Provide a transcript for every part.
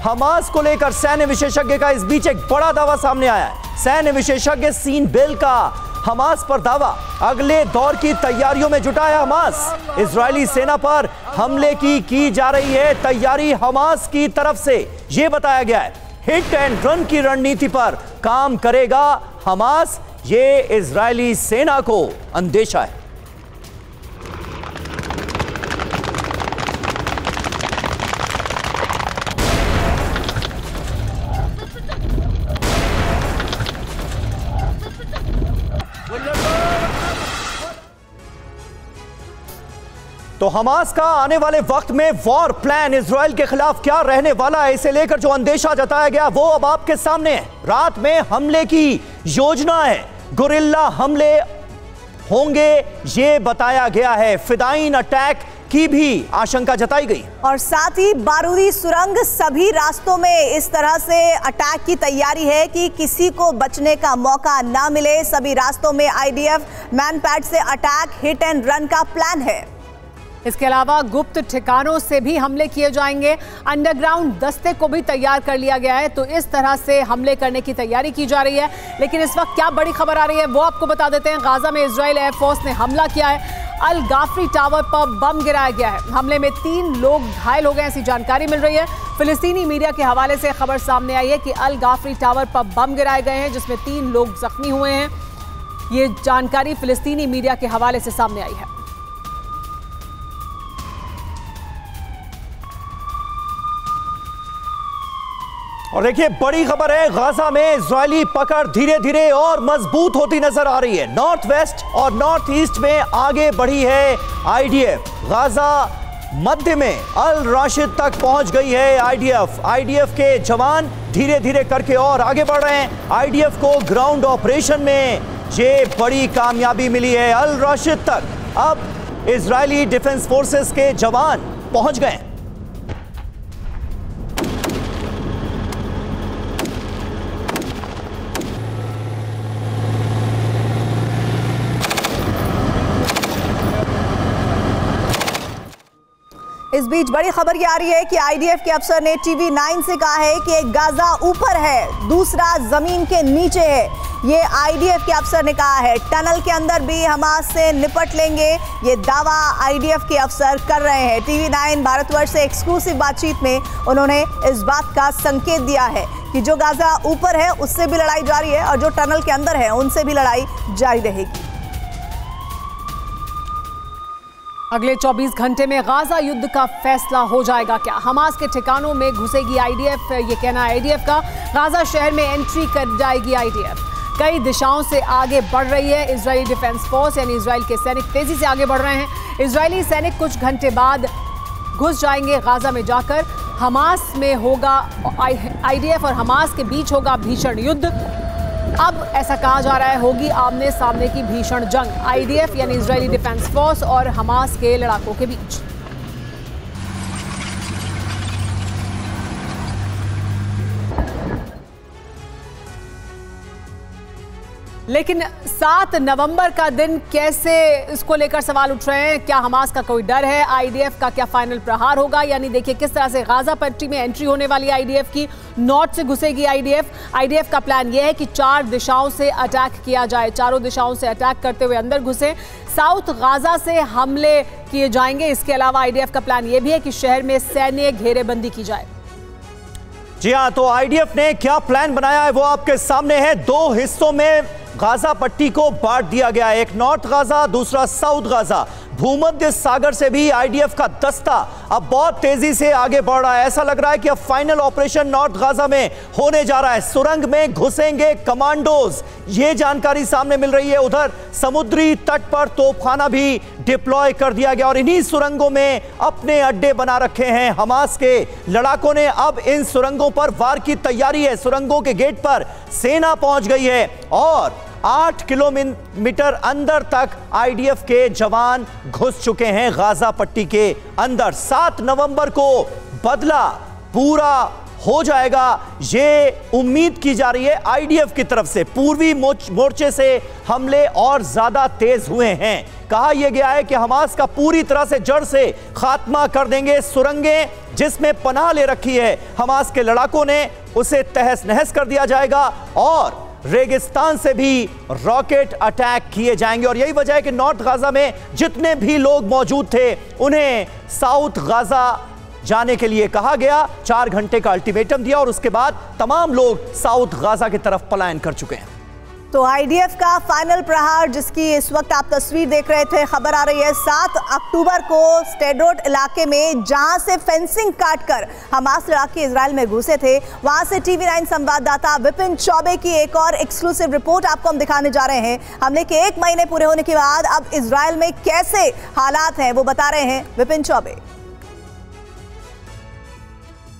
Hamas को लेकर सैन्य विशेषज्ञ का इस बीच एक बड़ा दावा सामने आया है। सैन्य विशेषज्ञ सीन बेल का हमास पर दावा, अगले दौर की तैयारियों में जुटा है हमास। इजरायली सेना पर हमले की जा रही है तैयारी हमास की तरफ से, यह बताया गया है। हिट एंड रन की रणनीति पर काम करेगा हमास, ये इजरायली सेना को अंदेशा है। तो हमास का आने वाले वक्त में वॉर प्लान इजराइल के खिलाफ क्या रहने वाला है, इसे लेकर जो अंदेशा जताया गया वो अब आपके सामने है। रात में हमले की योजना है, गुरिल्ला हमले होंगे ये बताया गया है। फिदाइन अटैक की भी आशंका जताई गई और साथ ही बारूदी सुरंग, सभी रास्तों में इस तरह से अटैक की तैयारी है कि किसी को बचने का मौका ना मिले। सभी रास्तों में आईडीएफ मैनपैड से अटैक, हिट एंड रन का प्लान है। इसके अलावा गुप्त ठिकानों से भी हमले किए जाएंगे। अंडरग्राउंड दस्ते को भी तैयार कर लिया गया है। तो इस तरह से हमले करने की तैयारी की जा रही है। लेकिन इस वक्त क्या बड़ी खबर आ रही है वो आपको बता देते हैं। गाजा में इजराइल एयरफोर्स ने हमला किया है। अल गाफरी टावर पर बम गिराया गया है। हमले में 3 लोग घायल हो गए, ऐसी जानकारी मिल रही है। फिलिस्तीनी मीडिया के हवाले से खबर सामने आई है कि अल गाफरी टावर पर बम गिराए गए हैं, जिसमें 3 लोग जख्मी हुए हैं। ये जानकारी फिलिस्तीनी मीडिया के हवाले से सामने आई है। और देखिए बड़ी खबर है, गाजा में इजरायली पकड़ धीरे धीरे और मजबूत होती नजर आ रही है। नॉर्थ वेस्ट और नॉर्थ ईस्ट में आगे बढ़ी है आईडीएफ। गाजा मध्य में अल राशिद तक पहुंच गई है आईडीएफ के जवान धीरे धीरे करके और आगे बढ़ रहे हैं। आईडीएफ को ग्राउंड ऑपरेशन में ये बड़ी कामयाबी मिली है। अल राशिद तक अब इजरायली डिफेंस फोर्सेस के जवान पहुंच गए। इस बीच बड़ी खबर ये आ रही है कि आईडीएफ के अफसर ने टीवी 9 से कहा है कि एक गाजा ऊपर है, दूसरा जमीन के नीचे है। ये आईडीएफ के अफसर ने कहा है। टनल के अंदर भी हमास से निपट लेंगे, ये दावा आईडीएफ के अफसर कर रहे हैं। टीवी 9 भारतवर्ष से एक्सक्लूसिव बातचीत में उन्होंने इस बात का संकेत दिया है कि जो गाजा ऊपर है उससे भी लड़ाई जारी है और जो टनल के अंदर है उनसे भी लड़ाई जारी रहेगी। अगले 24 घंटे में गाजा युद्ध का फैसला हो जाएगा क्या? हमास के ठिकानों में घुसेगी आईडीएफ, ये कहना है आईडीएफ का। गाजा शहर में एंट्री कर जाएगी आईडीएफ। कई दिशाओं से आगे बढ़ रही है इजरायली डिफेंस फोर्स, यानी इजराइल के सैनिक तेजी से आगे बढ़ रहे हैं। इजरायली सैनिक कुछ घंटे बाद घुस जाएंगे गाजा में जाकर। हमास में होगा, आईडीएफ और हमास के बीच होगा भीषण युद्ध। अब ऐसा कहा जा रहा है होगी आमने सामने की भीषण जंग आईडीएफ यानी इजरायली डिफेंस फोर्स और हमास के लड़ाकों के बीच। लेकिन 7 नवंबर का दिन कैसे, इसको लेकर सवाल उठ रहे हैं। क्या हमास का कोई डर है? आईडीएफ का क्या फाइनल प्रहार होगा? यानी देखिए किस तरह से गाजा पट्टी में एंट्री होने वाली आईडीएफ की। नॉर्थ से घुसेगी आईडीएफ का प्लान यह है कि 4 दिशाओं से अटैक किया जाए, चारों दिशाओं से अटैक करते हुए अंदर घुसे। साउथ गाजा से हमले किए जाएंगे। इसके अलावा आईडीएफ का प्लान यह भी है कि शहर में सैन्य घेरेबंदी की जाए। जी हाँ, तो आईडीएफ ने क्या प्लान बनाया है वो आपके सामने है। 2 हिस्सों में गाजा पट्टी को बांट दिया गया है, एक नॉर्थ गाजा, दूसरा साउथ गाजा। भूमध्य सागर से भी आईडीएफ का दस्ता अब बहुत तेजी से आगे बढ़ रहा है। ऐसा लग रहा है कि अब फाइनल ऑपरेशन नॉर्थ गाजा में होने जा रहा है। सुरंग में घुसेंगे कमांडोज, ये जानकारी सामने मिल रही है। उधर समुद्री तट पर तोपखाना भी डिप्लॉय कर दिया गया और इन्हीं सुरंगों में अपने अड्डे बना रखे हैं हमास के लड़ाकों ने। अब इन सुरंगों पर वार की तैयारी है। सुरंगों के गेट पर सेना पहुंच गई है और 8 किलोमीटर अंदर तक आईडीएफ के जवान घुस चुके हैं गाजा पट्टी के अंदर। 7 नवंबर को बदला पूरा हो जाएगा, ये उम्मीद की जा रही है आईडीएफ की तरफ से। पूर्वी मोर्चे से हमले और ज्यादा तेज हुए हैं। कहा यह गया है कि हमास का पूरी तरह से जड़ से खात्मा कर देंगे। सुरंगें जिसमें पनाह ले रखी है हमास के लड़ाकों ने, उसे तहस नहस कर दिया जाएगा और रेगिस्तान से भी रॉकेट अटैक किए जाएंगे। और यही वजह है कि नॉर्थ गाजा में जितने भी लोग मौजूद थे उन्हें साउथ गाजा जाने के लिए कहा गया। 4 घंटे का अल्टीमेटम दिया और उसके बाद तमाम लोग साउथ गाजा की तरफ पलायन कर चुके हैं। तो आईडीएफ का फाइनल प्रहार, जिसकी इस वक्त आप तस्वीर देख रहे थे, खबर आ रही है 7 अक्टूबर को स्टेडरोड इलाके में, जहां से फेंसिंग काटकर हमास लड़ाके इजराइल में घुसे थे, वहां से टीवी 9 संवाददाता विपिन चौबे की एक और एक्सक्लूसिव रिपोर्ट आपको हम दिखाने जा रहे हैं। हमले के 1 महीने पूरे होने के बाद अब इजराइल में कैसे हालात हैं वो बता रहे हैं विपिन चौबे।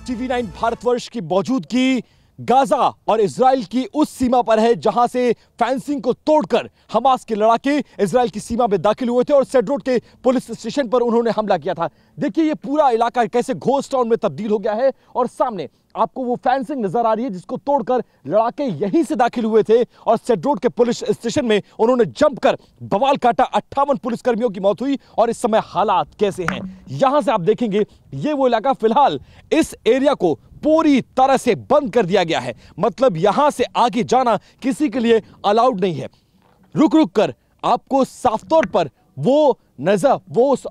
टीवी 9 भारतवर्ष की मौजूदगी गाजा और इजराइल की उस सीमा पर है जहां से फेंसिंग को तोड़कर हमास के लड़ाके इजराइल की सीमा में दाखिल हुए थे और स्टेडरोड के पुलिस स्टेशन पर उन्होंने हमला किया था। देखिए ये पूरा इलाका कैसे घोस्ट टाउन में तब्दील हो गया है और सामने आपको वो फेंसिंग नजर आ रही है जिसको तोड़कर लड़ाके यहीं से दाखिल हुए थे और स्टेडरोड के पुलिस स्टेशन में उन्होंने जंप कर बवाल काटा। 58 पुलिसकर्मियों की मौत हुई और इस समय हालात कैसे हैं यहां से आप देखेंगे। ये वो इलाका, फिलहाल इस एरिया को पूरी तरह से बंद कर दिया गया है, मतलब यहां से आगे जाना किसी के लिए अलाउड नहीं है। रुक रुक कर आपको साफ तौर पर वो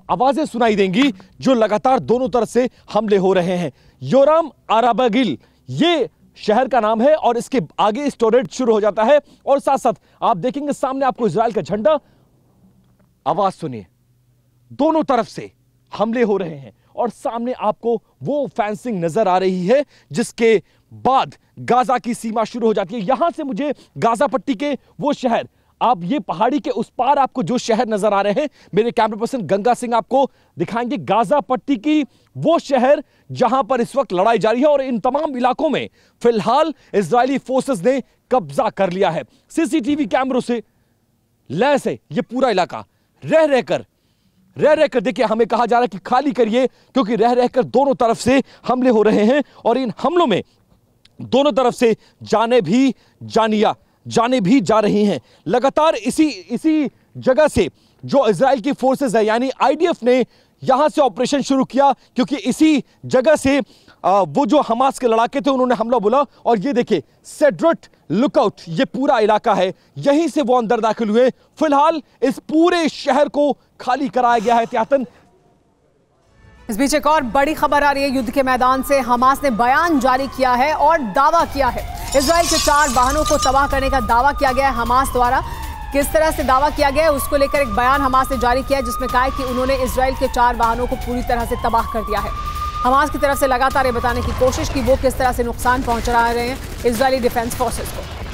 आवाजें सुनाई देंगी जो लगातार दोनों तरफ से हमले हो रहे हैं। योराम आराबागिल ये शहर का नाम है और इसके आगे स्टोरेज शुरू हो जाता है और साथ साथ आप देखेंगे सामने आपको इजराइल का झंडा। आवाज सुनिए, दोनों तरफ से हमले हो रहे हैं और सामने आपको वो फेंसिंग नजर आ रही है जिसके बाद गाजा की सीमा शुरू हो जाती है। यहां से मुझे गाजा पट्टी के वो शहर, आप ये पहाड़ी के उस पार आपको जो शहर नजर आ रहे हैं, मेरे कैमरा पर्सन गंगा सिंह आपको दिखाएंगे गाजा पट्टी की वो शहर जहां पर इस वक्त लड़ाई जारी है और इन तमाम इलाकों में फिलहाल इजरायली फोर्सेस ने कब्जा कर लिया है। सीसीटीवी कैमरों से लैस है ये पूरा इलाका। रह रहकर देखिए हमें कहा जा रहा है कि खाली करिए, क्योंकि रह रहकर दोनों तरफ से हमले हो रहे हैं और इन हमलों में दोनों तरफ से जाने भी जा रही हैं। लगातार इसी जगह से जो इजराइल की फोर्सेस है यानी आईडीएफ ने यहां से ऑपरेशन शुरू किया, क्योंकि इसी जगह से वो जो हमास के लड़ाके थे उन्होंने हमला बोला। और ये देखिए सेड्रोट लुकआउट, ये पूरा इलाका है, यहीं से वो अंदर दाखिल हुए। फिलहाल इस पूरे शहर को खाली कराया गया है एहतियातन। इस बीच एक और बड़ी खबर आ रही है युद्ध के मैदान से। हमास ने बयान जारी किया है और दावा किया है, इजराइल के 4 वाहनों को तबाह करने का दावा किया गया है हमास द्वारा। किस तरह से दावा किया गया है उसको लेकर एक बयान हमास ने जारी किया है जिसमें कहा है कि उन्होंने इजराइल के 4 वाहनों को पूरी तरह से तबाह कर दिया है। हमास की तरफ से लगातार ये बताने की कोशिश की वो किस तरह से नुकसान पहुंचा रहे हैं इजरायली डिफेंस फोर्सेस को।